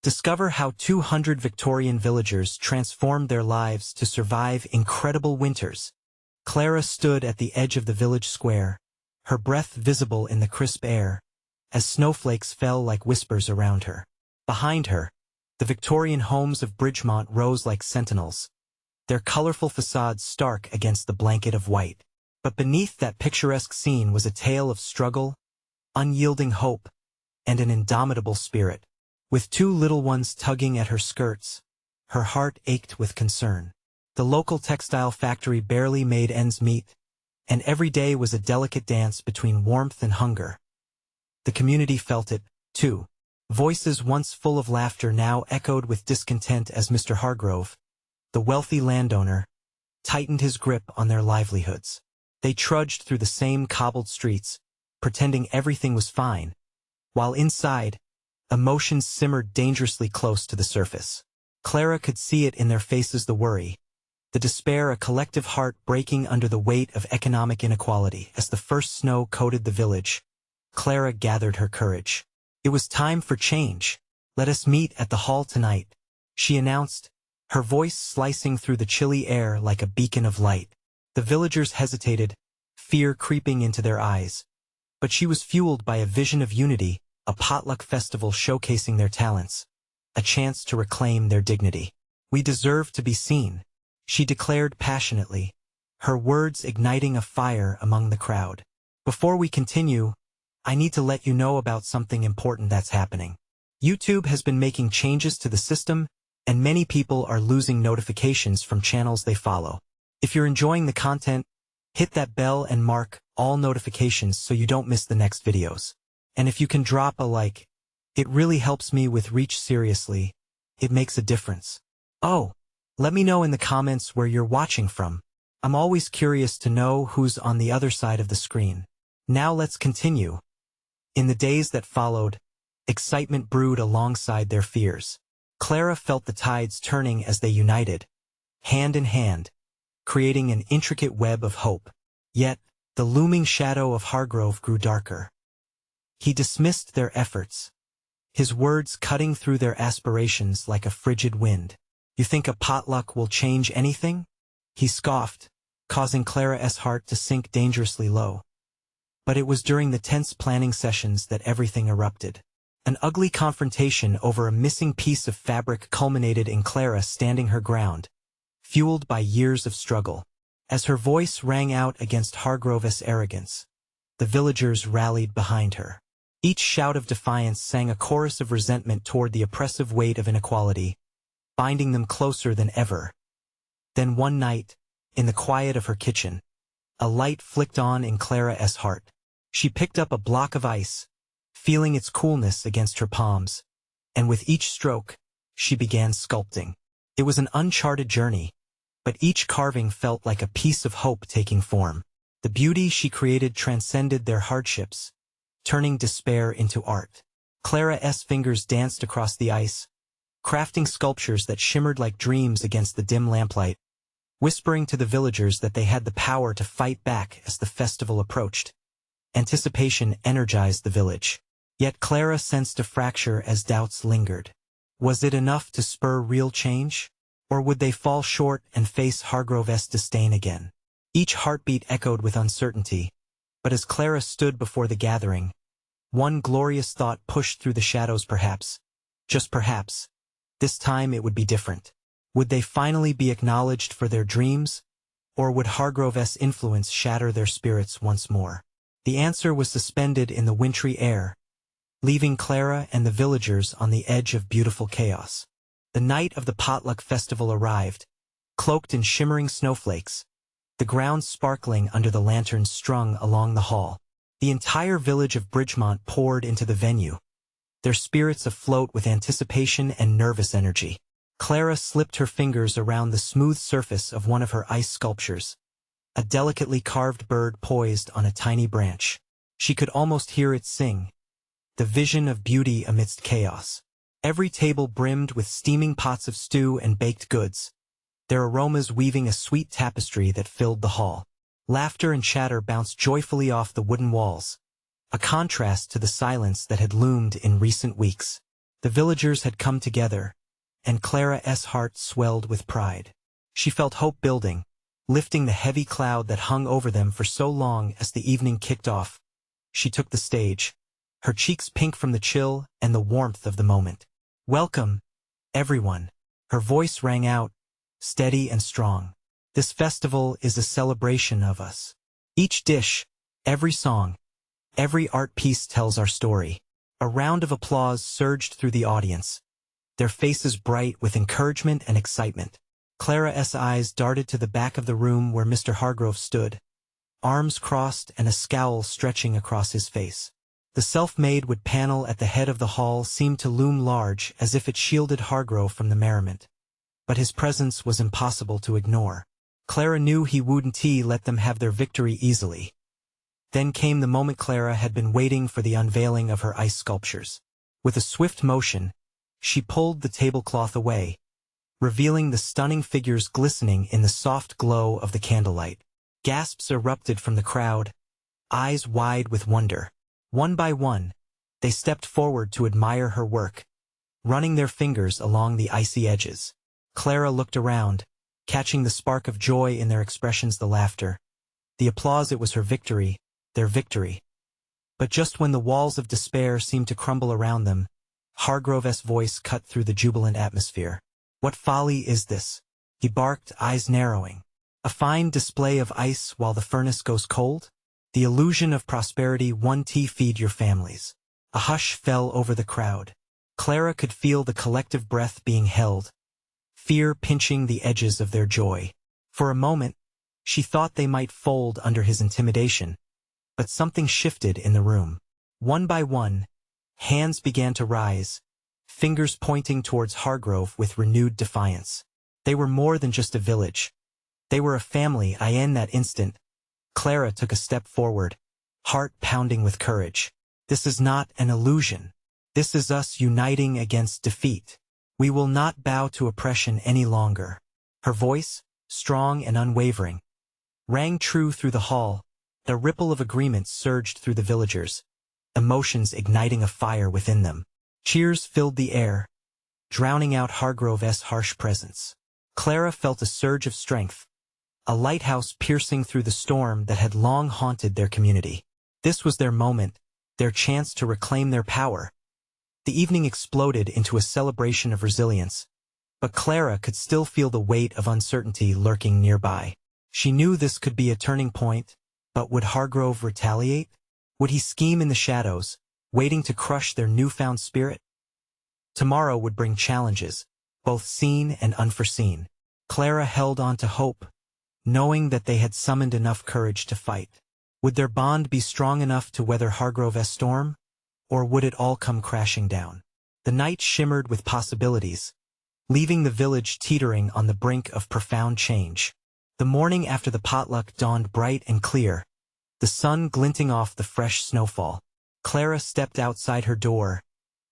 Discover how 200 Victorian villagers transformed their lives to survive incredible winters. Clara stood at the edge of the village square, her breath visible in the crisp air, as snowflakes fell like whispers around her. Behind her, the Victorian homes of Bridgemont rose like sentinels, their colorful facades stark against the blanket of white. But beneath that picturesque scene was a tale of struggle, unyielding hope, and an indomitable spirit. With two little ones tugging at her skirts, her heart ached with concern. The local textile factory barely made ends meet, and every day was a delicate dance between warmth and hunger. The community felt it, too. Voices once full of laughter now echoed with discontent as Mr. Hargrove, the wealthy landowner, tightened his grip on their livelihoods. They trudged through the same cobbled streets, pretending everything was fine, while inside, emotions simmered dangerously close to the surface. Clara could see it in their faces, the worry, the despair, a collective heart breaking under the weight of economic inequality. As the first snow coated the village, Clara gathered her courage. It was time for change. "Let us meet at the hall tonight," she announced, her voice slicing through the chilly air like a beacon of light. The villagers hesitated, fear creeping into their eyes. But she was fueled by a vision of unity, a potluck festival showcasing their talents, a chance to reclaim their dignity. "We deserve to be seen," she declared passionately, her words igniting a fire among the crowd. "Before we continue, I need to let you know about something important that's happening. YouTube has been making changes to the system, and many people are losing notifications from channels they follow. If you're enjoying the content, hit that bell and mark all notifications so you don't miss the next videos. And if you can drop a like, it really helps me with reach. Seriously, it makes a difference. Oh, let me know in the comments where you're watching from. I'm always curious to know who's on the other side of the screen. Now let's continue. In the days that followed, excitement brewed alongside their fears. Clara felt the tides turning as they united, hand in hand, creating an intricate web of hope. Yet, the looming shadow of Hargrove grew darker. He dismissed their efforts, his words cutting through their aspirations like a frigid wind. "You think a potluck will change anything?" he scoffed, causing Clara's heart to sink dangerously low. But it was during the tense planning sessions that everything erupted. An ugly confrontation over a missing piece of fabric culminated in Clara standing her ground, fueled by years of struggle. As her voice rang out against Hargrove's arrogance, the villagers rallied behind her. Each shout of defiance sang a chorus of resentment toward the oppressive weight of inequality, binding them closer than ever. Then one night, in the quiet of her kitchen, a light flicked on in Clara's heart. She picked up a block of ice, feeling its coolness against her palms, and with each stroke, she began sculpting. It was an uncharted journey, but each carving felt like a piece of hope taking form. The beauty she created transcended their hardships, turning despair into art. Clara's fingers danced across the ice, crafting sculptures that shimmered like dreams against the dim lamplight, whispering to the villagers that they had the power to fight back as the festival approached. Anticipation energized the village. Yet Clara sensed a fracture as doubts lingered. Was it enough to spur real change? Or would they fall short and face Hargrove's disdain again? Each heartbeat echoed with uncertainty, but as Clara stood before the gathering, one glorious thought pushed through the shadows. Perhaps, just perhaps, this time it would be different. Would they finally be acknowledged for their dreams, or would Hargrove's influence shatter their spirits once more? The answer was suspended in the wintry air, leaving Clara and the villagers on the edge of beautiful chaos. The night of the potluck festival arrived, cloaked in shimmering snowflakes, the ground sparkling under the lanterns strung along the hall. The entire village of Bridgemont poured into the venue, their spirits afloat with anticipation and nervous energy. Clara slipped her fingers around the smooth surface of one of her ice sculptures, a delicately carved bird poised on a tiny branch. She could almost hear it sing, the vision of beauty amidst chaos. Every table brimmed with steaming pots of stew and baked goods, their aromas weaving a sweet tapestry that filled the hall. Laughter and chatter bounced joyfully off the wooden walls, a contrast to the silence that had loomed in recent weeks. The villagers had come together, and Clara's heart swelled with pride. She felt hope building, lifting the heavy cloud that hung over them for so long. As the evening kicked off, she took the stage, her cheeks pink from the chill and the warmth of the moment. "Welcome, everyone." Her voice rang out, steady and strong. "This festival is a celebration of us. Each dish, every song, every art piece tells our story." A round of applause surged through the audience, their faces bright with encouragement and excitement. Clara's eyes darted to the back of the room where Mr. Hargrove stood, arms crossed and a scowl stretching across his face. The self-made wood panel at the head of the hall seemed to loom large, as if it shielded Hargrove from the merriment. But his presence was impossible to ignore. Clara knew he wouldn't let them have their victory easily. Then came the moment Clara had been waiting for, the unveiling of her ice sculptures. With a swift motion, she pulled the tablecloth away, revealing the stunning figures glistening in the soft glow of the candlelight. Gasps erupted from the crowd, eyes wide with wonder. One by one, they stepped forward to admire her work, running their fingers along the icy edges. Clara looked around, catching the spark of joy in their expressions, the laughter, the applause. It was her victory, their victory. But just when the walls of despair seemed to crumble around them, Hargrove's voice cut through the jubilant atmosphere. "What folly is this?" he barked, eyes narrowing. "A fine display of ice while the furnace goes cold? The illusion of prosperity, one tea feed your families." A hush fell over the crowd. Clara could feel the collective breath being held, fear pinching the edges of their joy. For a moment, she thought they might fold under his intimidation, but something shifted in the room. One by one, hands began to rise, fingers pointing towards Hargrove with renewed defiance. They were more than just a village. They were a family. In that instant, Clara took a step forward, heart pounding with courage. "This is not an illusion. This is us uniting against defeat. We will not bow to oppression any longer." Her voice, strong and unwavering, rang true through the hall. A ripple of agreement surged through the villagers, emotions igniting a fire within them. Cheers filled the air, drowning out Hargrove's harsh presence. Clara felt a surge of strength, a lighthouse piercing through the storm that had long haunted their community. This was their moment, their chance to reclaim their power. The evening exploded into a celebration of resilience, but Clara could still feel the weight of uncertainty lurking nearby. She knew this could be a turning point, but would Hargrove retaliate? Would he scheme in the shadows, waiting to crush their newfound spirit? Tomorrow would bring challenges, both seen and unforeseen. Clara held on to hope, knowing that they had summoned enough courage to fight. Would their bond be strong enough to weather Hargrove's storm, or would it all come crashing down? The night shimmered with possibilities, leaving the village teetering on the brink of profound change. The morning after the potluck dawned bright and clear, the sun glinting off the fresh snowfall. Clara stepped outside her door,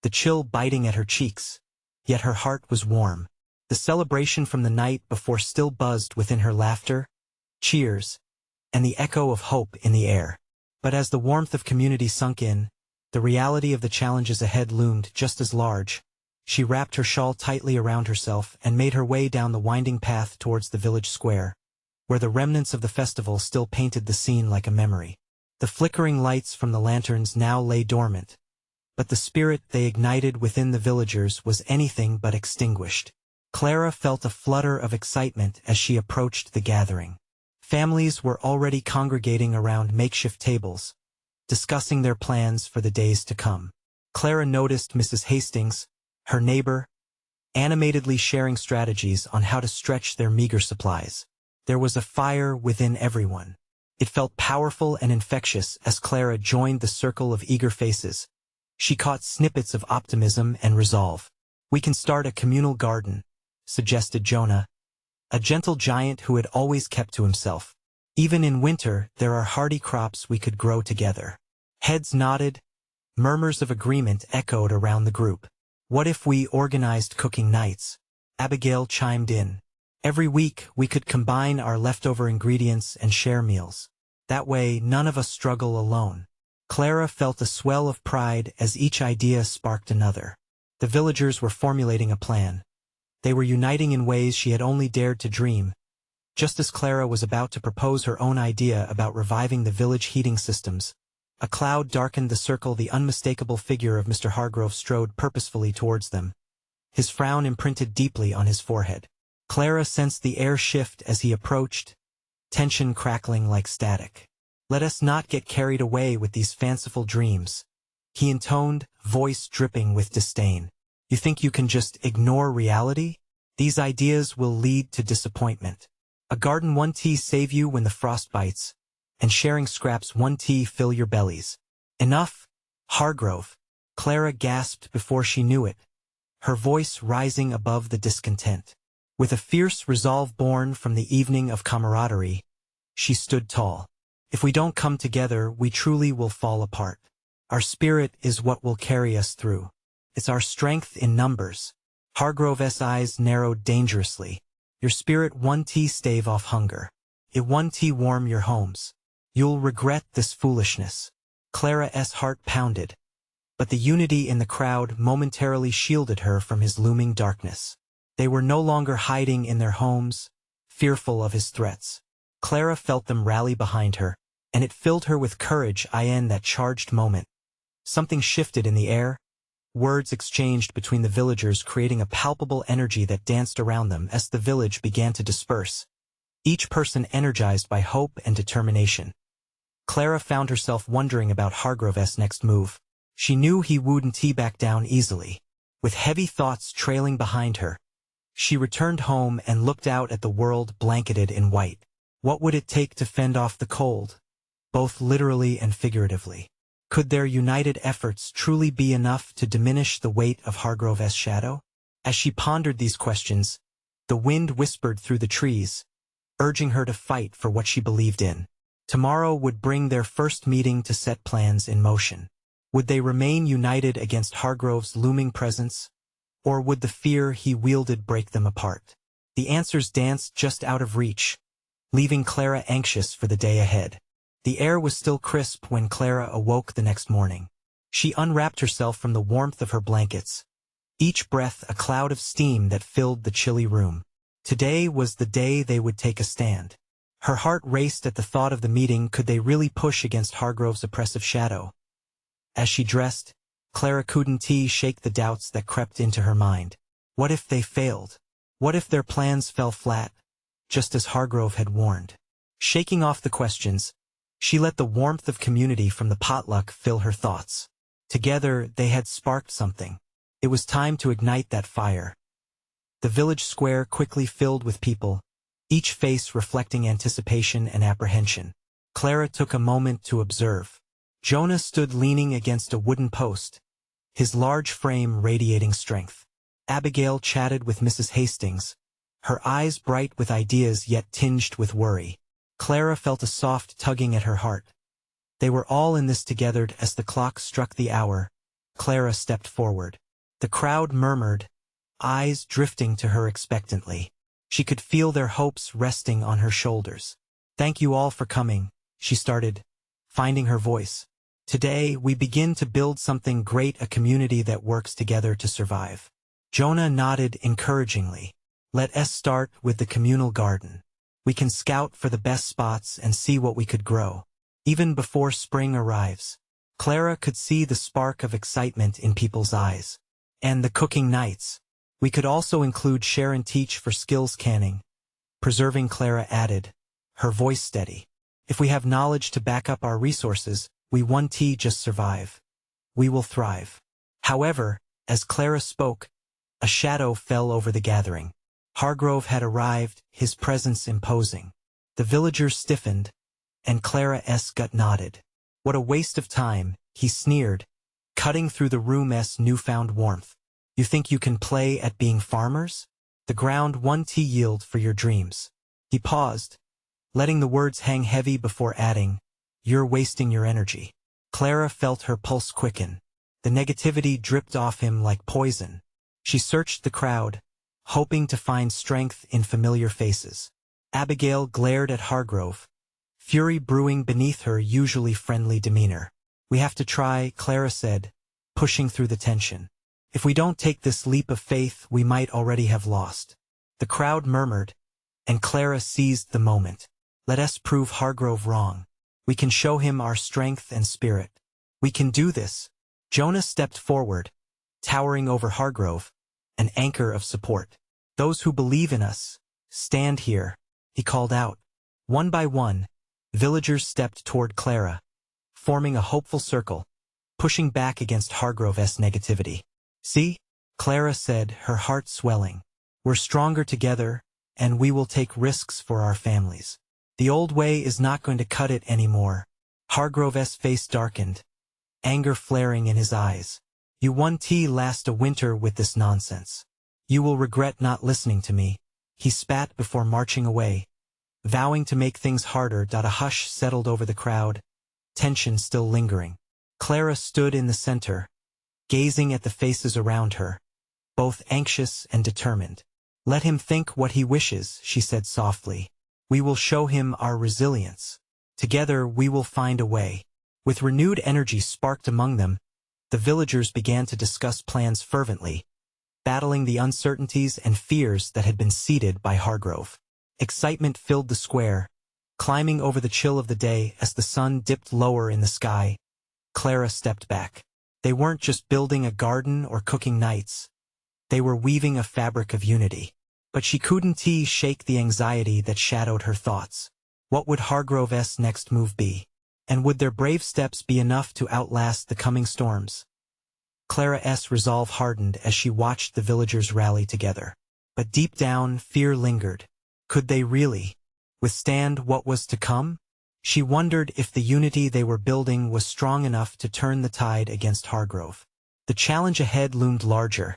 the chill biting at her cheeks, yet her heart was warm. The celebration from the night before still buzzed within her, laughter, cheers, and the echo of hope in the air. But as the warmth of community sunk in, the reality of the challenges ahead loomed just as large. She wrapped her shawl tightly around herself and made her way down the winding path towards the village square, where the remnants of the festival still painted the scene like a memory. The flickering lights from the lanterns now lay dormant, but the spirit they ignited within the villagers was anything but extinguished. Clara felt a flutter of excitement as she approached the gathering. Families were already congregating around makeshift tables, discussing their plans for the days to come. Clara noticed Mrs. Hastings, her neighbor, animatedly sharing strategies on how to stretch their meager supplies. There was a fire within everyone. It felt powerful and infectious as Clara joined the circle of eager faces. She caught snippets of optimism and resolve. "We can start a communal garden," suggested Jonah, a gentle giant who had always kept to himself. "Even in winter, there are hardy crops we could grow together." Heads nodded, murmurs of agreement echoed around the group. "What if we organized cooking nights?" Abigail chimed in. "Every week, we could combine our leftover ingredients and share meals. That way, none of us struggle alone." Clara felt a swell of pride as each idea sparked another. The villagers were formulating a plan. They were uniting in ways she had only dared to dream. Just as Clara was about to propose her own idea about reviving the village heating systems, a cloud darkened the circle. The unmistakable figure of Mr. Hargrove strode purposefully towards them. His frown imprinted deeply on his forehead. Clara sensed the air shift as he approached, tension crackling like static. "Let us not get carried away with these fanciful dreams," he intoned, voice dripping with disdain. "You think you can just ignore reality? These ideas will lead to disappointment. A garden 1 tea save you when the frost bites, and sharing scraps 1 tea fill your bellies." "Enough, Hargrove," Clara gasped before she knew it, her voice rising above the discontent. With a fierce resolve born from the evening of camaraderie, she stood tall. "If we don't come together, we truly will fall apart. Our spirit is what will carry us through. It's our strength in numbers." Hargrove's eyes narrowed dangerously. "Your spirit 1 tea stave off hunger. It 1 tea warm your homes. You'll regret this foolishness." Clara's heart pounded, but the unity in the crowd momentarily shielded her from his looming darkness. They were no longer hiding in their homes, fearful of his threats. Clara felt them rally behind her, and it filled her with courage. In that charged moment, something shifted in the air. Words exchanged between the villagers, creating a palpable energy that danced around them as the village began to disperse, each person energized by hope and determination. Clara found herself wondering about Hargrove's next move. She knew he wouldn't back down easily. With heavy thoughts trailing behind her, she returned home and looked out at the world blanketed in white. What would it take to fend off the cold, both literally and figuratively? Could their united efforts truly be enough to diminish the weight of Hargrove's shadow? As she pondered these questions, the wind whispered through the trees, urging her to fight for what she believed in. Tomorrow would bring their first meeting to set plans in motion. Would they remain united against Hargrove's looming presence, or would the fear he wielded break them apart? The answers danced just out of reach, leaving Clara anxious for the day ahead. The air was still crisp when Clara awoke the next morning. She unwrapped herself from the warmth of her blankets, each breath a cloud of steam that filled the chilly room. Today was the day they would take a stand. Her heart raced at the thought of the meeting. Could they really push against Hargrove's oppressive shadow? As she dressed, Clara couldn't shake the doubts that crept into her mind. What if they failed? What if their plans fell flat, just as Hargrove had warned? Shaking off the questions, she let the warmth of community from the potluck fill her thoughts. Together, they had sparked something. It was time to ignite that fire. The village square quickly filled with people, each face reflecting anticipation and apprehension. Clara took a moment to observe. Jonah stood leaning against a wooden post, his large frame radiating strength. Abigail chatted with Mrs. Hastings, her eyes bright with ideas yet tinged with worry. Clara felt a soft tugging at her heart. They were all in this together. As the clock struck the hour, Clara stepped forward. The crowd murmured, eyes drifting to her expectantly. She could feel their hopes resting on her shoulders. "Thank you all for coming," she started, finding her voice. "Today, we begin to build something great, a community that works together to survive." Jonah nodded encouragingly. "Let us start with the communal garden. We can scout for the best spots and see what we could grow, even before spring arrives." Clara could see the spark of excitement in people's eyes. "And the cooking nights. We could also include share and teach for skills canning," preserving Clara added, her voice steady. "If we have knowledge to back up our resources, we won't just survive. We will thrive." However, as Clara spoke, a shadow fell over the gathering. Hargrove had arrived, his presence imposing. The villagers stiffened, and Clara's gut nodded. "What a waste of time," he sneered, cutting through the room's newfound warmth. "You think you can play at being farmers? The ground 1 tea yield for your dreams." He paused, letting the words hang heavy before adding, "You're wasting your energy." Clara felt her pulse quicken. The negativity dripped off him like poison. She searched the crowd, hoping to find strength in familiar faces. Abigail glared at Hargrove, fury brewing beneath her usually friendly demeanor. "We have to try," Clara said, pushing through the tension. If we don't take this leap of faith, we might already have lost. The crowd murmured, and Clara seized the moment. Let us prove Hargrove wrong. We can show him our strength and spirit. We can do this. Jonah stepped forward, towering over Hargrove, an anchor of support. Those who believe in us, stand here, he called out. One by one, villagers stepped toward Clara, forming a hopeful circle, pushing back against Hargrove's negativity. See? Clara said, her heart swelling. We're stronger together, and we will take risks for our families. The old way is not going to cut it anymore. Hargrove's face darkened, anger flaring in his eyes. You won't last a winter with this nonsense. You will regret not listening to me. He spat before marching away, vowing to make things harder. A hush settled over the crowd, tension still lingering. Clara stood in the center, gazing at the faces around her, both anxious and determined. Let him think what he wishes, she said softly. We will show him our resilience. Together we will find a way. With renewed energy sparked among them, the villagers began to discuss plans fervently, battling the uncertainties and fears that had been seeded by Hargrove. Excitement filled the square, climbing over the chill of the day as the sun dipped lower in the sky. Clara stepped back. They weren't just building a garden or cooking nights. They were weaving a fabric of unity. But she couldn't shake the anxiety that shadowed her thoughts. What would Hargrove's next move be? And would their brave steps be enough to outlast the coming storms? Clara's resolve hardened as she watched the villagers rally together. But deep down, fear lingered. Could they really withstand what was to come? She wondered if the unity they were building was strong enough to turn the tide against Hargrove. The challenge ahead loomed larger,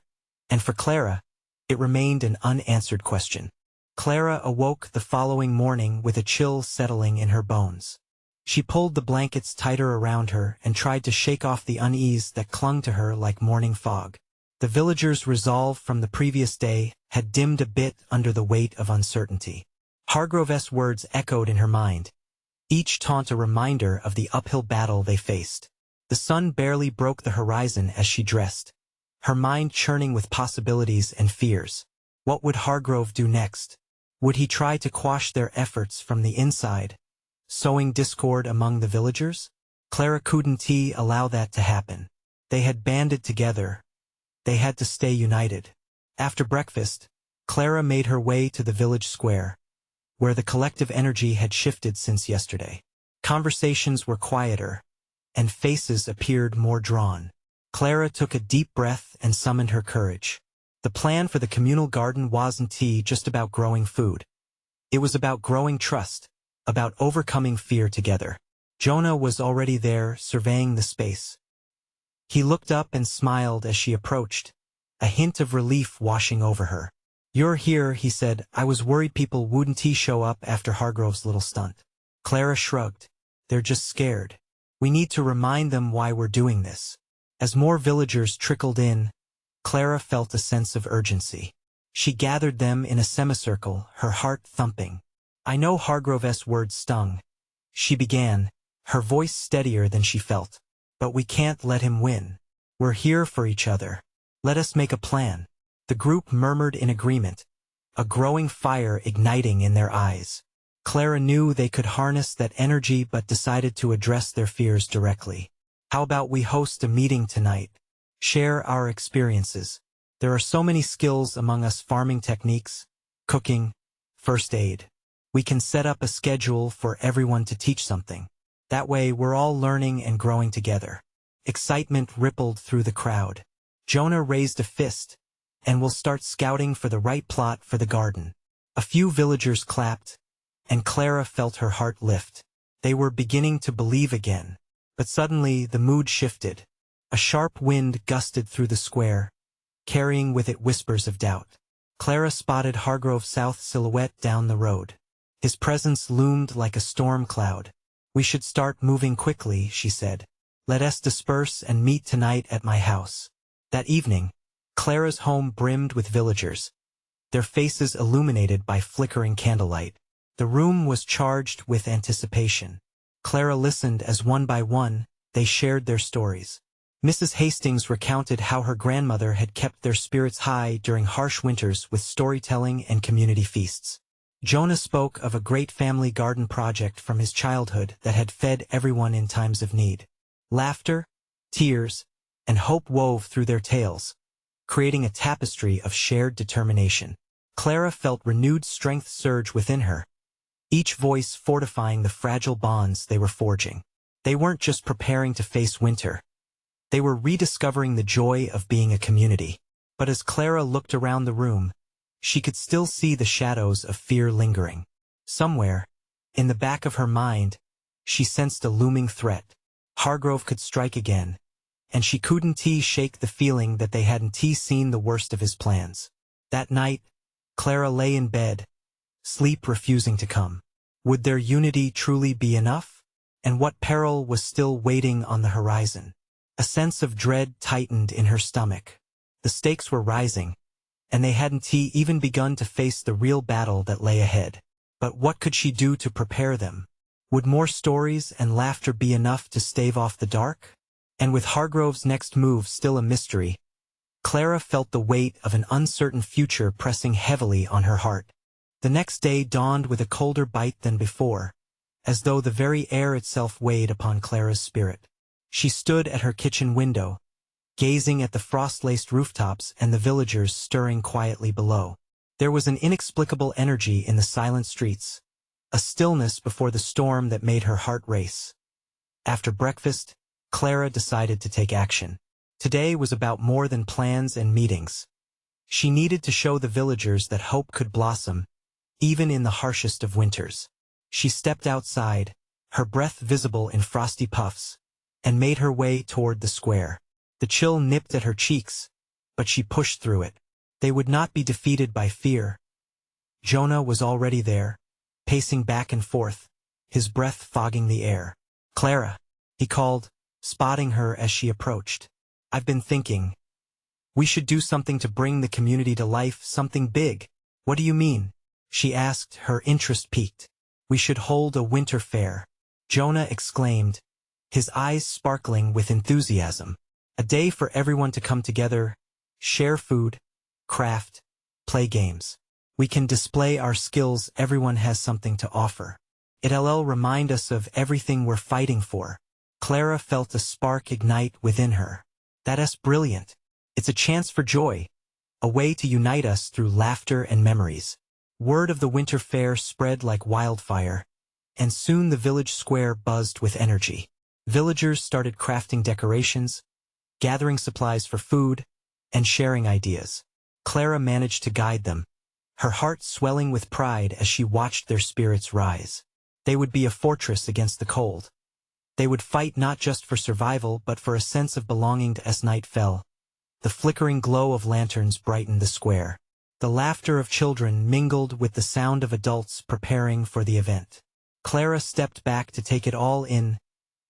and for Clara, it remained an unanswered question. Clara awoke the following morning with a chill settling in her bones. She pulled the blankets tighter around her and tried to shake off the unease that clung to her like morning fog. The villagers' resolve from the previous day had dimmed a bit under the weight of uncertainty. Hargrove's words echoed in her mind, each taunt a reminder of the uphill battle they faced. The sun barely broke the horizon as she dressed, her mind churning with possibilities and fears. What would Hargrove do next? Would he try to quash their efforts from the inside, sowing discord among the villagers? Clara couldn't allow that to happen. They had banded together. They had to stay united. After breakfast, Clara made her way to the village square, where the collective energy had shifted since yesterday. Conversations were quieter, and faces appeared more drawn. Clara took a deep breath and summoned her courage. The plan for the communal garden wasn't just about growing food. It was about growing trust, about overcoming fear together. Jonah was already there, surveying the space. He looked up and smiled as she approached, a hint of relief washing over her. You're here, he said. I was worried people wouldn't show up after Hargrove's little stunt. Clara shrugged. They're just scared. We need to remind them why we're doing this. As more villagers trickled in, Clara felt a sense of urgency. She gathered them in a semicircle, her heart thumping. I know Hargrove's words stung. She began, her voice steadier than she felt. But we can't let him win. We're here for each other. Let us make a plan. The group murmured in agreement, a growing fire igniting in their eyes. Clara knew they could harness that energy but decided to address their fears directly. How about we host a meeting tonight? Share our experiences. There are so many skills among us: farming techniques, cooking, first aid. We can set up a schedule for everyone to teach something. That way we're all learning and growing together. Excitement rippled through the crowd. Jonah raised a fist, and we'll start scouting for the right plot for the garden. A few villagers clapped, and Clara felt her heart lift. They were beginning to believe again. But suddenly the mood shifted. A sharp wind gusted through the square, carrying with it whispers of doubt. Clara spotted Hargrove's south silhouette down the road. His presence loomed like a storm cloud. We should start moving quickly, she said. Let us disperse and meet tonight at my house. That evening, Clara's home brimmed with villagers, their faces illuminated by flickering candlelight. The room was charged with anticipation. Clara listened as one by one, they shared their stories. Mrs. Hastings recounted how her grandmother had kept their spirits high during harsh winters with storytelling and community feasts. Jonah spoke of a great family garden project from his childhood that had fed everyone in times of need. Laughter, tears, and hope wove through their tales, creating a tapestry of shared determination. Clara felt renewed strength surge within her, each voice fortifying the fragile bonds they were forging. They weren't just preparing to face winter. They were rediscovering the joy of being a community. But as Clara looked around the room, she could still see the shadows of fear lingering. Somewhere, in the back of her mind, she sensed a looming threat. Hargrove could strike again, and she couldn't shake the feeling that they hadn't seen the worst of his plans. That night, Clara lay in bed, sleep refusing to come. Would their unity truly be enough? And what peril was still waiting on the horizon? A sense of dread tightened in her stomach. The stakes were rising, and they hadn't even begun to face the real battle that lay ahead. But what could she do to prepare them? Would more stories and laughter be enough to stave off the dark? And with Hargrove's next move still a mystery, Clara felt the weight of an uncertain future pressing heavily on her heart. The next day dawned with a colder bite than before, as though the very air itself weighed upon Clara's spirit. She stood at her kitchen window, gazing at the frost-laced rooftops and the villagers stirring quietly below. There was an inexplicable energy in the silent streets, a stillness before the storm that made her heart race. After breakfast, Clara decided to take action. Today was about more than plans and meetings. She needed to show the villagers that hope could blossom, even in the harshest of winters. She stepped outside, her breath visible in frosty puffs, and made her way toward the square. The chill nipped at her cheeks, but she pushed through it. They would not be defeated by fear. Jonah was already there, pacing back and forth, his breath fogging the air. "Clara," he called, spotting her as she approached. "I've been thinking. We should do something to bring the community to life, something big." "What do you mean?" she asked, her interest piqued. "We should hold a winter fair," Jonah exclaimed, his eyes sparkling with enthusiasm. "A day for everyone to come together, share food, craft, play games. We can display our skills, everyone has something to offer. It'll remind us of everything we're fighting for." Clara felt a spark ignite within her. "That's brilliant. It's a chance for joy, a way to unite us through laughter and memories." Word of the winter fair spread like wildfire, and soon the village square buzzed with energy. Villagers started crafting decorations, gathering supplies for food, and sharing ideas. Clara managed to guide them, her heart swelling with pride as she watched their spirits rise. They would be a fortress against the cold. They would fight not just for survival but for a sense of belonging. As night fell, the flickering glow of lanterns brightened the square. The laughter of children mingled with the sound of adults preparing for the event. Clara stepped back to take it all in,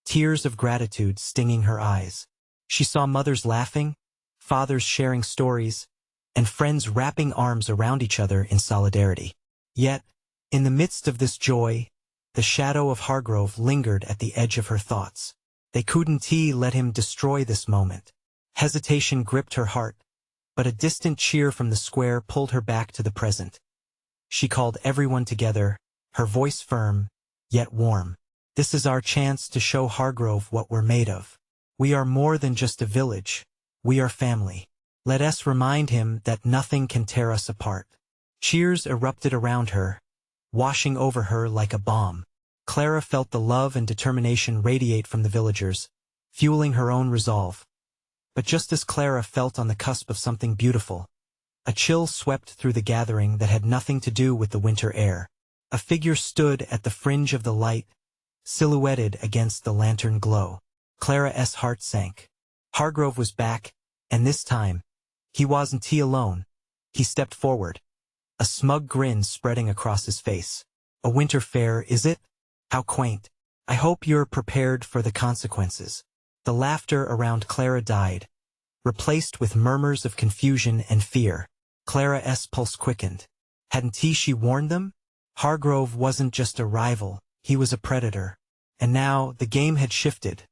tears of gratitude stinging her eyes. She saw mothers laughing, fathers sharing stories, and friends wrapping arms around each other in solidarity. Yet, in the midst of this joy, the shadow of Hargrove lingered at the edge of her thoughts. They couldn't let him destroy this moment. Hesitation gripped her heart, but a distant cheer from the square pulled her back to the present. She called everyone together, her voice firm, yet warm. "This is our chance to show Hargrove what we're made of. We are more than just a village. We are family. Let us remind him that nothing can tear us apart." Cheers erupted around her, washing over her like a bomb. Clara felt the love and determination radiate from the villagers, fueling her own resolve. But just as Clara felt on the cusp of something beautiful, a chill swept through the gathering that had nothing to do with the winter air. A figure stood at the fringe of the light, silhouetted against the lantern glow. Clara's heart sank. Hargrove was back, and this time, he wasn't alone. He stepped forward, a smug grin spreading across his face. "A winter fair, is it? How quaint. I hope you're prepared for the consequences." The laughter around Clara died, replaced with murmurs of confusion and fear. Clara's pulse quickened. Hadn't she warned them? Hargrove wasn't just a rival, he was a predator. And now the game had shifted.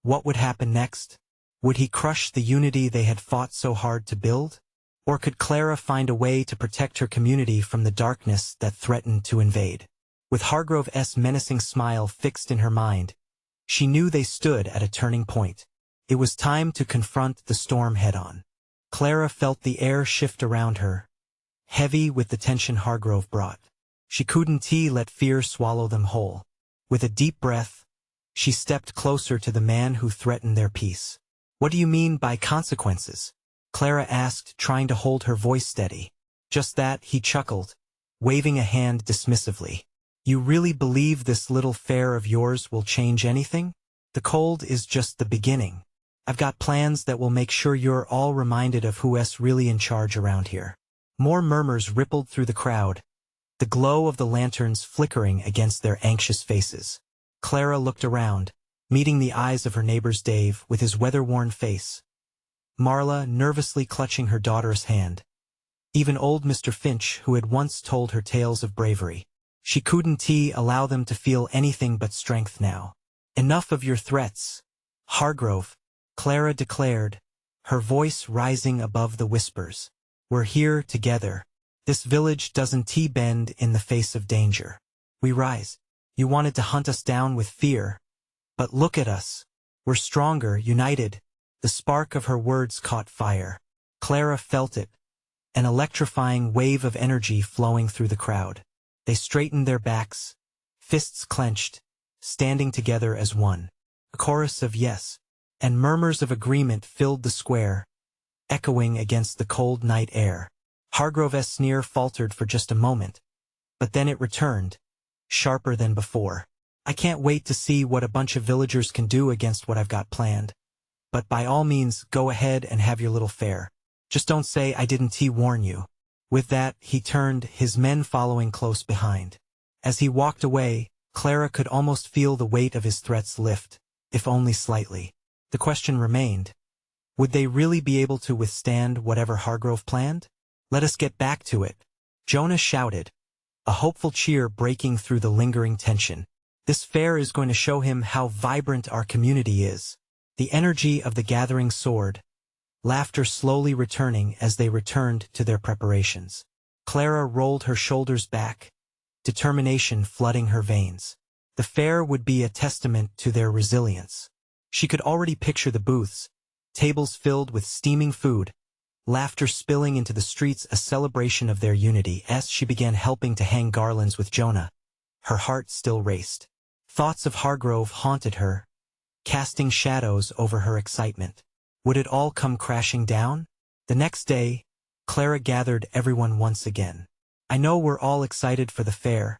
What would happen next? Would he crush the unity they had fought so hard to build? Or could Clara find a way to protect her community from the darkness that threatened to invade? With Hargrove's menacing smile fixed in her mind, she knew they stood at a turning point. It was time to confront the storm head-on. Clara felt the air shift around her, heavy with the tension Hargrove brought. She couldn't let fear swallow them whole. With a deep breath, she stepped closer to the man who threatened their peace. "What do you mean by consequences?" Clara asked, trying to hold her voice steady. "Just that," he chuckled, waving a hand dismissively. "You really believe this little fair of yours will change anything? The cold is just the beginning. I've got plans that will make sure you're all reminded of who's really in charge around here." More murmurs rippled through the crowd, the glow of the lanterns flickering against their anxious faces. Clara looked around, meeting the eyes of her neighbor's Dave with his weather-worn face, Marla nervously clutching her daughter's hand, even old Mr. Finch, who had once told her tales of bravery. She couldn't allow them to feel anything but strength now. "Enough of your threats, Hargrove," Clara declared, her voice rising above the whispers. "We're here together. This village doesn't bend in the face of danger. We rise. You wanted to hunt us down with fear, but look at us. We're stronger, united." The spark of her words caught fire. Clara felt it, an electrifying wave of energy flowing through the crowd. They straightened their backs, fists clenched, standing together as one. A chorus of yes and murmurs of agreement filled the square, echoing against the cold night air. Hargrove's sneer faltered for just a moment, but then it returned, sharper than before. "I can't wait to see what a bunch of villagers can do against what I've got planned. But by all means, go ahead and have your little fair. Just don't say I didn't warn you." With that, he turned, his men following close behind. As he walked away, Clara could almost feel the weight of his threats lift, if only slightly. The question remained, would they really be able to withstand whatever Hargrove planned? "Let us get back to it," Jonah shouted, a hopeful cheer breaking through the lingering tension. "This fair is going to show him how vibrant our community is." The energy of the gathering soared, laughter slowly returning as they returned to their preparations. Clara rolled her shoulders back, determination flooding her veins. The fair would be a testament to their resilience. She could already picture the booths, tables filled with steaming food, laughter spilling into the streets, a celebration of their unity. As she began helping to hang garlands with Jonah, her heart still raced. Thoughts of Hargrove haunted her, casting shadows over her excitement. Would it all come crashing down? The next day, Clara gathered everyone once again. "I know we're all excited for the fair,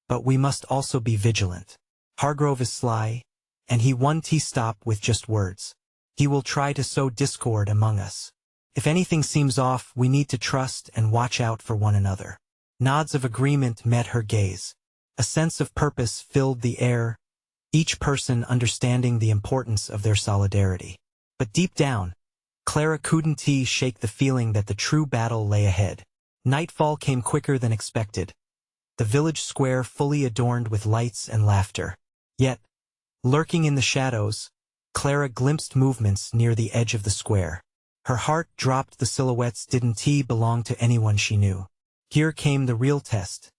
but we must also be vigilant. Hargrove is sly, and he won't stop with just words. He will try to sow discord among us. If anything seems off, we need to trust and watch out for one another." Nods of agreement met her gaze. A sense of purpose filled the air, each person understanding the importance of their solidarity. But deep down, Clara couldn't shake the feeling that the true battle lay ahead. Nightfall came quicker than expected, the village square fully adorned with lights and laughter. Yet, lurking in the shadows, Clara glimpsed movements near the edge of the square. Her heart dropped. The silhouettes didn't belong to anyone she knew. Here came the real test.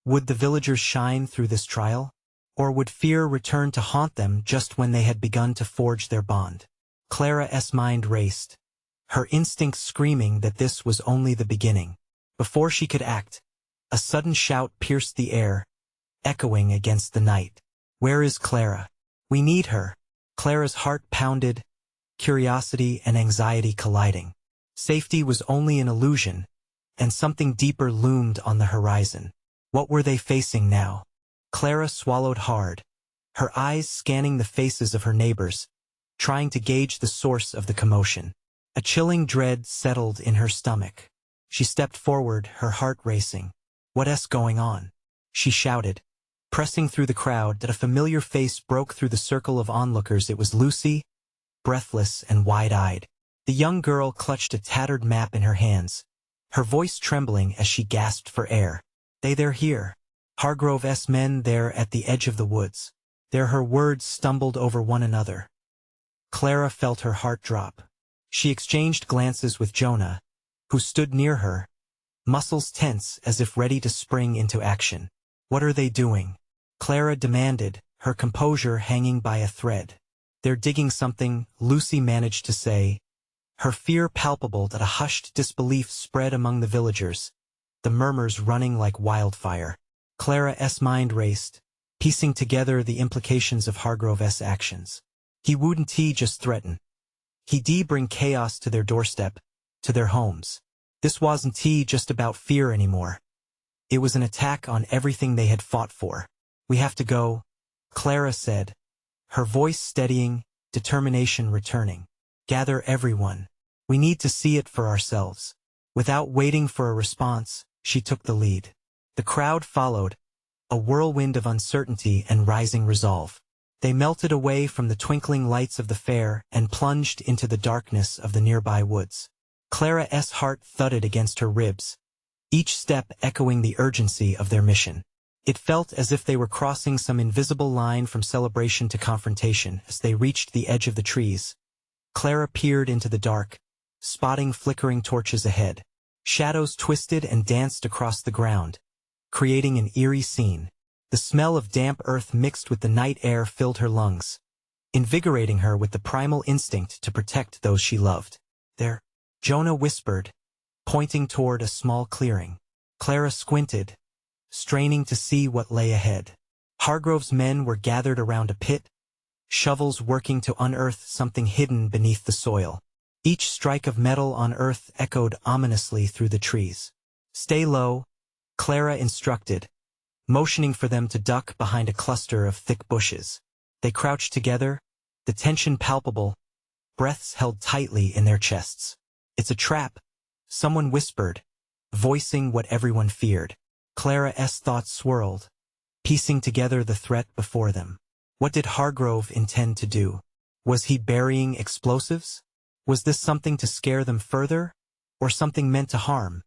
Would the villagers shine through this trial? Or would fear return to haunt them just when they had begun to forge their bond? Clara's mind raced, her instincts screaming that this was only the beginning. Before she could act, a sudden shout pierced the air, echoing against the night. "Where is Clara? We need her." Clara's heart pounded, curiosity and anxiety colliding. Safety was only an illusion, and something deeper loomed on the horizon. What were they facing now? Clara swallowed hard, her eyes scanning the faces of her neighbors, trying to gauge the source of the commotion. A chilling dread settled in her stomach. She stepped forward, her heart racing. "What's going on?" she shouted, pressing through the crowd. That a familiar face broke through the circle of onlookers. It was Lucy, breathless and wide-eyed. The young girl clutched a tattered map in her hands, her voice trembling as she gasped for air. They're here. Hargrove's men there at the edge of the woods." There her words stumbled over one another. Clara felt her heart drop. She exchanged glances with Jonah, who stood near her, muscles tense as if ready to spring into action. "What are they doing?" Clara demanded, her composure hanging by a thread. "They're digging something," Lucy managed to say, her fear palpable that a hushed disbelief spread among the villagers, the murmurs running like wildfire. Clara's mind raced, piecing together the implications of Hargrove's actions. He wouldn't just threaten. He'd bring chaos to their doorstep, to their homes. This wasn't just about fear anymore. It was an attack on everything they had fought for. "We have to go," Clara said, her voice steadying, determination returning. "Gather everyone. We need to see it for ourselves." Without waiting for a response, she took the lead. The crowd followed, a whirlwind of uncertainty and rising resolve. They melted away from the twinkling lights of the fair and plunged into the darkness of the nearby woods. Clara's heart thudded against her ribs, each step echoing the urgency of their mission. It felt as if they were crossing some invisible line from celebration to confrontation. As they reached the edge of the trees, Clara peered into the dark, spotting flickering torches ahead. Shadows twisted and danced across the ground, creating an eerie scene. The smell of damp earth mixed with the night air filled her lungs, invigorating her with the primal instinct to protect those she loved. "There," Jonah whispered, pointing toward a small clearing. Clara squinted, straining to see what lay ahead. Hargrove's men were gathered around a pit, shovels working to unearth something hidden beneath the soil. Each strike of metal on earth echoed ominously through the trees. "Stay low," Clara instructed, motioning for them to duck behind a cluster of thick bushes. They crouched together, the tension palpable, breaths held tightly in their chests. "It's a trap," someone whispered, voicing what everyone feared. Clara's thoughts swirled, piecing together the threat before them. What did Hargrove intend to do? Was he burying explosives? Was this something to scare them further, or something meant to harm?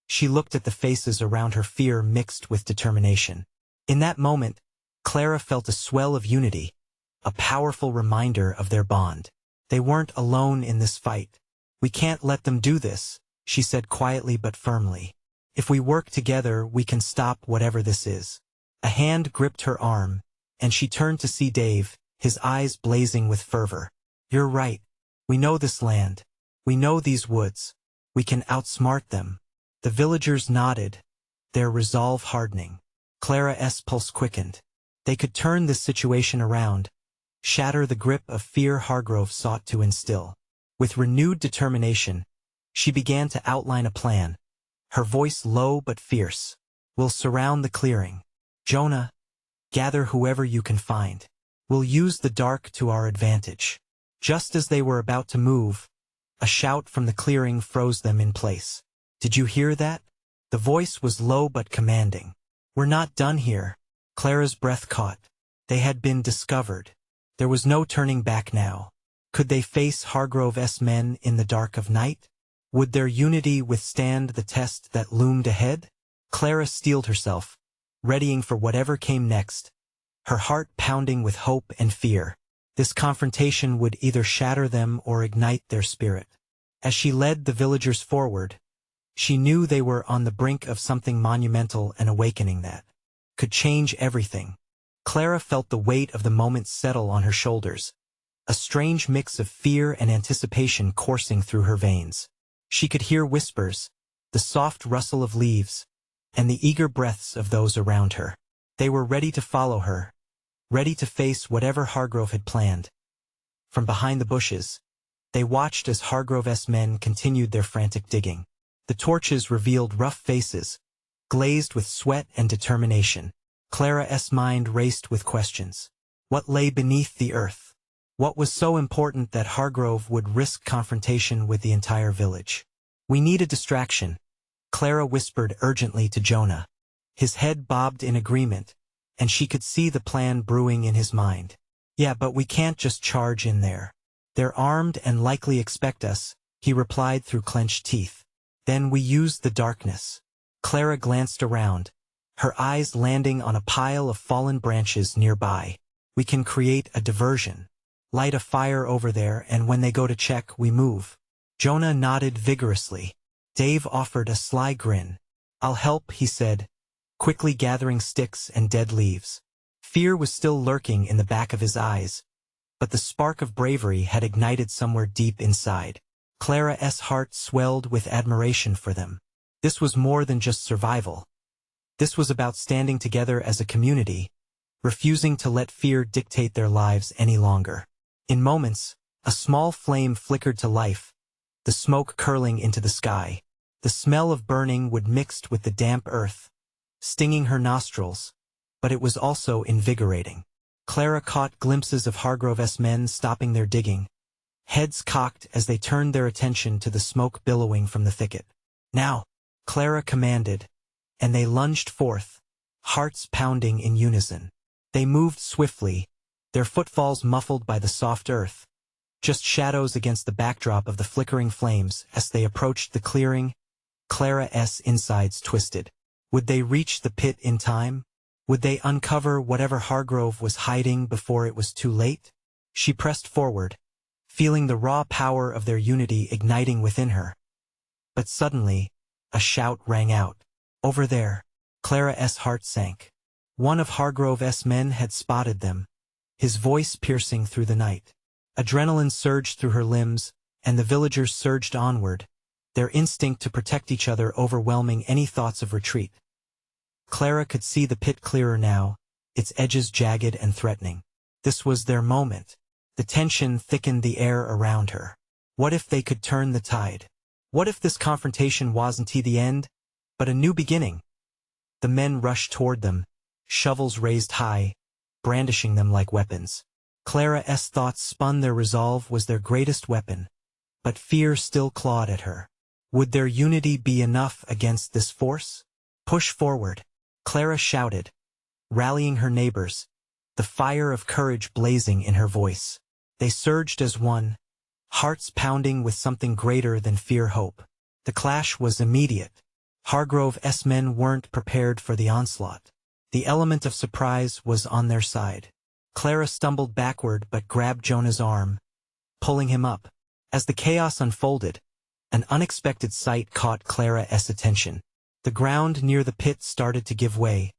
She looked at the faces around her, fear mixed with determination. In that moment, Clara felt a swell of unity, a powerful reminder of their bond. They weren't alone in this fight. "We can't let them do this," she said quietly but firmly. "If we work together, we can stop whatever this is." A hand gripped her arm, and she turned to see Dave, his eyes blazing with fervor. "You're right. We know this land. We know these woods. We can outsmart them." The villagers nodded, their resolve hardening. Clara's pulse quickened. They could turn this situation around, shatter the grip of fear Hargrove sought to instill. With renewed determination, she began to outline a plan, her voice low but fierce. "We'll surround the clearing. Jonah, gather whoever you can find. We'll use the dark to our advantage." Just as they were about to move, a shout from the clearing froze them in place. "Did you hear that?" The voice was low but commanding. "We're not done here." Clara's breath caught. They had been discovered. There was no turning back now. Could they face Hargrove's men in the dark of night? Would their unity withstand the test that loomed ahead? Clara steeled herself, readying for whatever came next, her heart pounding with hope and fear. This confrontation would either shatter them or ignite their spirit. As she led the villagers forward, she knew they were on the brink of something monumental, an awakening that could change everything. Clara felt the weight of the moment settle on her shoulders, a strange mix of fear and anticipation coursing through her veins. She could hear whispers, the soft rustle of leaves, and the eager breaths of those around her. They were ready to follow her, ready to face whatever Hargrove had planned. From behind the bushes, they watched as Hargrove's men continued their frantic digging. The torches revealed rough faces, glazed with sweat and determination. Clara's mind raced with questions. What lay beneath the earth? What was so important that Hargrove would risk confrontation with the entire village? "We need a distraction," Clara whispered urgently to Jonah. His head bobbed in agreement, and she could see the plan brewing in his mind. "Yeah, but we can't just charge in there. They're armed and likely expect us," he replied through clenched teeth. "Then we use the darkness." Clara glanced around, her eyes landing on a pile of fallen branches nearby. "We can create a diversion. Light a fire over there, and when they go to check, we move. Jonah nodded vigorously. Dave offered a sly grin. I'll help, he said, quickly gathering sticks and dead leaves. Fear was still lurking in the back of his eyes, but the spark of bravery had ignited somewhere deep inside. Clara's heart swelled with admiration for them. This was more than just survival. This was about standing together as a community, refusing to let fear dictate their lives any longer. In moments, a small flame flickered to life, the smoke curling into the sky. The smell of burning would mixed with the damp earth, stinging her nostrils, but it was also invigorating. Clara caught glimpses of Hargrove's men stopping their digging, heads cocked as they turned their attention to the smoke billowing from the thicket. Now, Clara commanded, and they lunged forth, hearts pounding in unison. They moved swiftly, their footfalls muffled by the soft earth, just shadows against the backdrop of the flickering flames. As they approached the clearing, Clara's insides twisted. Would they reach the pit in time? Would they uncover whatever Hargrove was hiding before it was too late? She pressed forward, feeling the raw power of their unity igniting within her. But suddenly, a shout rang out. Over there! Clara's heart sank. One of Hargrove's men had spotted them, his voice piercing through the night. Adrenaline surged through her limbs, and the villagers surged onward, their instinct to protect each other overwhelming any thoughts of retreat. Clara could see the pit clearer now, its edges jagged and threatening. This was their moment. The tension thickened the air around her. What if they could turn the tide? What if this confrontation wasn't the end, but a new beginning? The men rushed toward them, shovels raised high, brandishing them like weapons. Clara's thoughts spun. Their resolve was their greatest weapon, but fear still clawed at her. Would their unity be enough against this force? Push forward, Clara shouted, rallying her neighbors, the fire of courage blazing in her voice. They surged as one, hearts pounding with something greater than fear-hope. The clash was immediate. Hargrove's men weren't prepared for the onslaught. The element of surprise was on their side. Clara stumbled backward but grabbed Jonah's arm, pulling him up. As the chaos unfolded, an unexpected sight caught Clara's attention. The ground near the pit started to give way,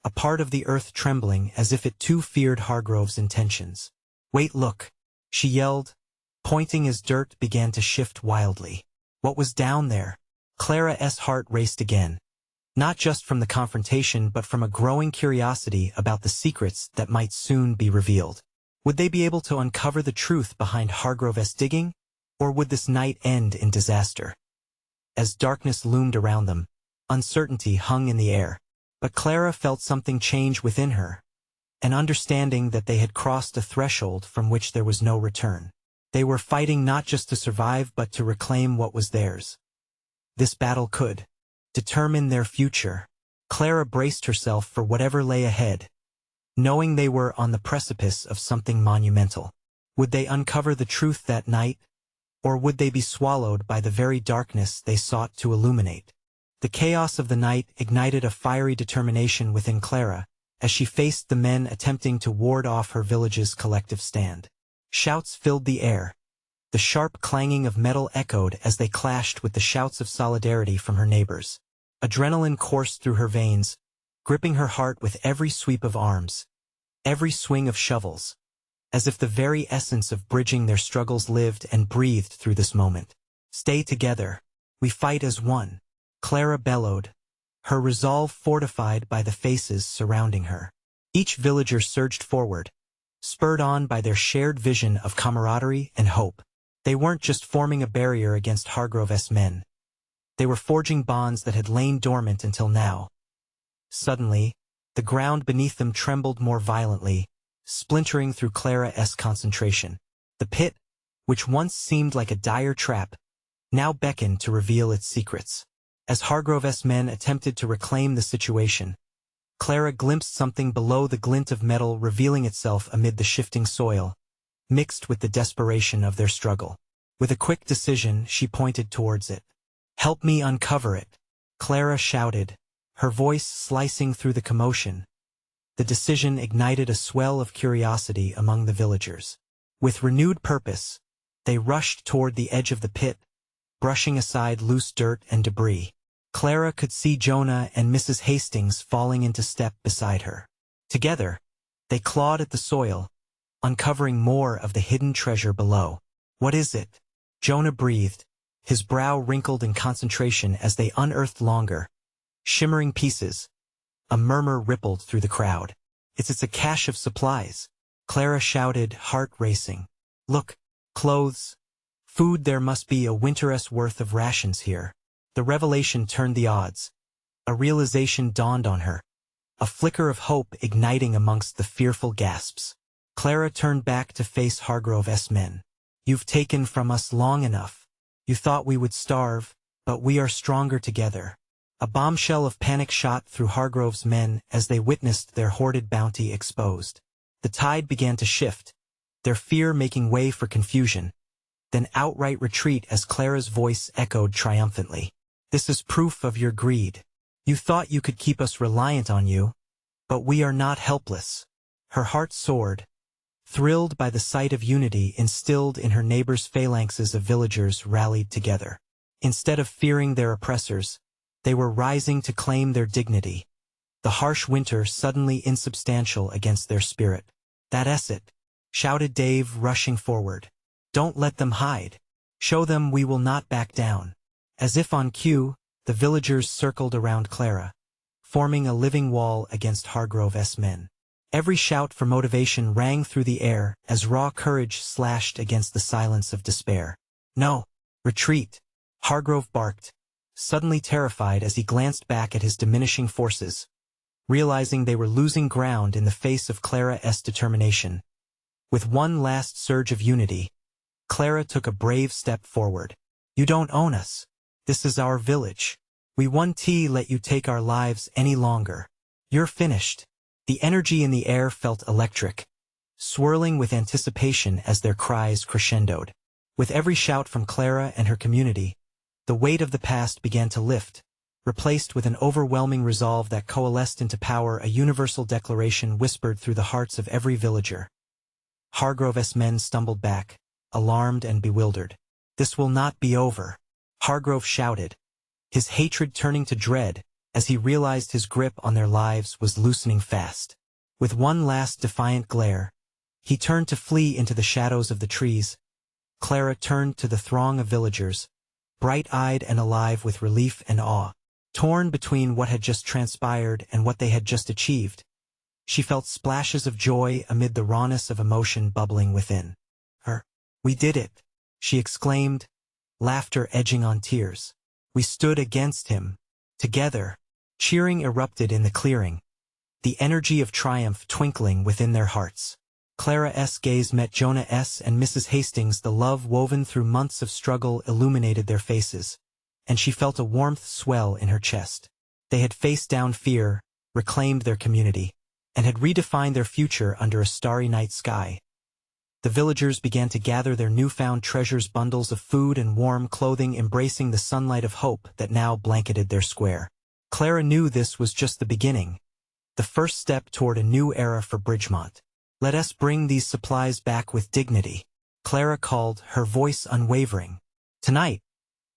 a part of the earth trembling as if it too feared Hargrove's intentions. Wait, look, she yelled, pointing as dirt began to shift wildly. What was down there? Clara's heart raced again. Not just from the confrontation but from a growing curiosity about the secrets that might soon be revealed. Would they be able to uncover the truth behind Hargrove's digging, or would this night end in disaster? As darkness loomed around them, uncertainty hung in the air. But Clara felt something change within her, an understanding that they had crossed a threshold from which there was no return. They were fighting not just to survive but to reclaim what was theirs. This battle could determine their future. Clara braced herself for whatever lay ahead, knowing they were on the precipice of something monumental. Would they uncover the truth that night, or would they be swallowed by the very darkness they sought to illuminate? The chaos of the night ignited a fiery determination within Clara, as she faced the men attempting to ward off her village's collective stand. Shouts filled the air. The sharp clanging of metal echoed as they clashed with the shouts of solidarity from her neighbors. Adrenaline coursed through her veins, gripping her heart with every sweep of arms, every swing of shovels, as if the very essence of bridging their struggles lived and breathed through this moment. Stay together. We fight as one, Clara bellowed, her resolve fortified by the faces surrounding her. Each villager surged forward, spurred on by their shared vision of camaraderie and hope. They weren't just forming a barrier against Hargrove's men. They were forging bonds that had lain dormant until now. Suddenly, the ground beneath them trembled more violently, splintering through Clara's concentration. The pit, which once seemed like a dire trap, now beckoned to reveal its secrets. As Hargrove's men attempted to reclaim the situation, Clara glimpsed something below the glint of metal revealing itself amid the shifting soil, mixed with the desperation of their struggle. With a quick decision, she pointed towards it. "Help me uncover it," Clara shouted, her voice slicing through the commotion. The decision ignited a swell of curiosity among the villagers. With renewed purpose, they rushed toward the edge of the pit, brushing aside loose dirt and debris. Clara could see Jonah and Mrs. Hastings falling into step beside her. Together, they clawed at the soil, uncovering more of the hidden treasure below. "What is it?" Jonah breathed, his brow wrinkled in concentration as they unearthed longer, shimmering pieces. A murmur rippled through the crowd. It's a cache of supplies," Clara shouted, heart racing. "Look, clothes, food, there must be a winter's worth of rations here." The revelation turned the odds. A realization dawned on her, a flicker of hope igniting amongst the fearful gasps. Clara turned back to face Hargrove's men. "You've taken from us long enough. You thought we would starve, but we are stronger together." A bombshell of panic shot through Hargrove's men as they witnessed their hoarded bounty exposed. The tide began to shift, their fear making way for confusion, then outright retreat as Clara's voice echoed triumphantly. "This is proof of your greed. You thought you could keep us reliant on you, but we are not helpless." Her heart soared, thrilled by the sight of unity instilled in her neighbors' phalanxes of villagers rallied together. Instead of fearing their oppressors, they were rising to claim their dignity. The harsh winter suddenly insubstantial against their spirit. "That's it," shouted Dave, rushing forward. "Don't let them hide. Show them we will not back down." As if on cue, the villagers circled around Clara, forming a living wall against Hargrove's men. Every shout for motivation rang through the air as raw courage slashed against the silence of despair. "No! Retreat!" Hargrove barked, suddenly terrified as he glanced back at his diminishing forces, realizing they were losing ground in the face of Clara's determination. With one last surge of unity, Clara took a brave step forward. "You don't own us. This is our village. We won't let you take our lives any longer. You're finished." The energy in the air felt electric, swirling with anticipation as their cries crescendoed. With every shout from Clara and her community, the weight of the past began to lift, replaced with an overwhelming resolve that coalesced into power, a universal declaration whispered through the hearts of every villager. Hargrove's men stumbled back, alarmed and bewildered. "This will not be over," Hargrove shouted, his hatred turning to dread as he realized his grip on their lives was loosening fast. With one last defiant glare, he turned to flee into the shadows of the trees. Clara turned to the throng of villagers, bright-eyed and alive with relief and awe. Torn between what had just transpired and what they had just achieved, she felt splashes of joy amid the rawness of emotion bubbling within her. "We did it," she exclaimed, laughter edging on tears. "We stood against him. Together." Cheering erupted in the clearing, the energy of triumph twinkling within their hearts. Clara's gaze met Jonah's and Mrs. Hastings. The love woven through months of struggle illuminated their faces, and she felt a warmth swell in her chest. They had faced down fear, reclaimed their community, and had redefined their future under a starry night sky. The villagers began to gather their newfound treasures, bundles of food and warm clothing, embracing the sunlight of hope that now blanketed their square. Clara knew this was just the beginning, the first step toward a new era for Bridgemont. "Let us bring these supplies back with dignity," Clara called, her voice unwavering. "Tonight,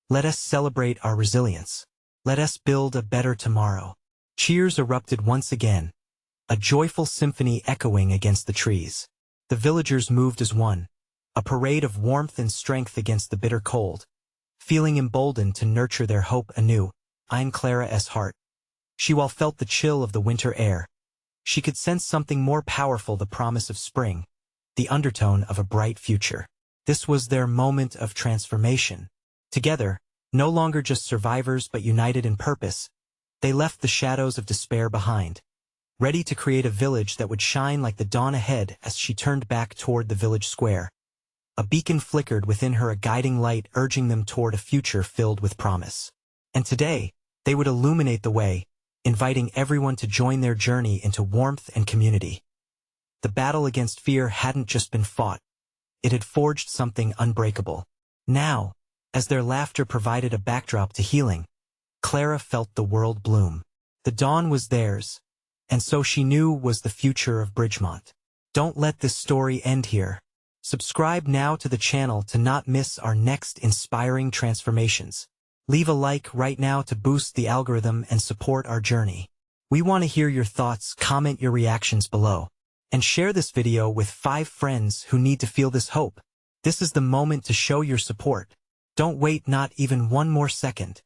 let us celebrate our resilience. Let us build a better tomorrow." Cheers erupted once again, a joyful symphony echoing against the trees. The villagers moved as one, a parade of warmth and strength against the bitter cold, feeling emboldened to nurture their hope anew. In Clara's heart, she well felt the chill of the winter air. She could sense something more powerful, the promise of spring, the undertone of a bright future. This was their moment of transformation. Together, no longer just survivors but united in purpose, they left the shadows of despair behind, ready to create a village that would shine like the dawn ahead. As she turned back toward the village square, a beacon flickered within her, a guiding light urging them toward a future filled with promise. And today, they would illuminate the way, inviting everyone to join their journey into warmth and community. The battle against fear hadn't just been fought, it had forged something unbreakable. Now, as their laughter provided a backdrop to healing, Clara felt the world bloom. The dawn was theirs, and so she knew was the future of Bridgemont. Don't let this story end here. Subscribe now to the channel to not miss our next inspiring transformations. Leave a like right now to boost the algorithm and support our journey. We want to hear your thoughts, comment your reactions below, and share this video with 5 friends who need to feel this hope. This is the moment to show your support. Don't wait not even one more second.